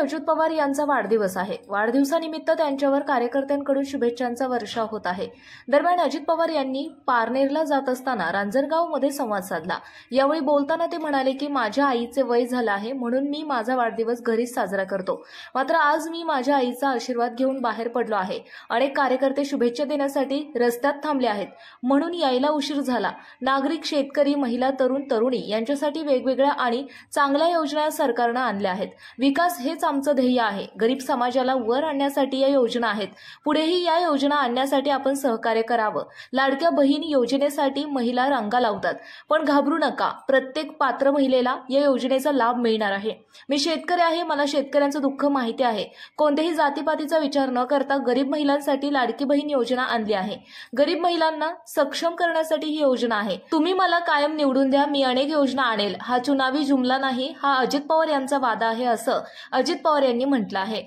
अजित पवार यांचा वाढदिवस आहे। वाढदिवसानिमित्त त्यांच्यावर कार्यकर्त्यांकडून शुभेच्छांचा वर्षाव होत आहे। दरम्यान अजित पवार यांनी पारनेरला जात असताना रांजणगावमध्ये संवाद साधला। यावेळी बोलताना ते म्हणाले की माझ्या आईचे वय झाले आहे म्हणून मी माझा वाढदिवस घरीच साजरा करतो। मात्र आज मी माझ्या आईचा आशीर्वाद घेऊन बाहेर पडलो आहे। अनेक कार्यकर्ते शुभेच्छा देण्यासाठी रस्त्यात थांबले आहेत म्हणून यायला उशीर झाला। नागरिक, शेतकरी, महिला, तरुण, तरुणी यांच्यासाठी वेगवेगळ्या आणि चांगल्या योजना सरकारने आणल्या आहेत। विकास हेच आमचं ध्येय आहे। गरीब समाजाला वर आणण्यासाठी या योजना आहेत। पुढेही या योजना आणण्यासाठी आपण सहकार्य करावं। लाडक्या बहीण योजनेसाठी महिला रांगा लावतात, पण घाबरू नका, प्रत्येक पात्र महिलेला या योजनेचा लाभ मिळणार आहे। मी शेतकरी आहे, मला शेतकऱ्यांचं दुःख माहिती आहे। कोणत्याही जातीपातीचा विचार न करता गरीब महिलांसाठी लाडकी बहीण योजना आणली आहे। गरीब महिलांना सक्षम करण्यासाठी ही योजना आहे। तुम्ही मला कायम निवडून द्या, मी अनेक योजना आणेल। हा चुनावी जुमला नाही, हा अजित पवार यांचा वादा आहे, असं अजित पवार यांनी म्हटलं आहे।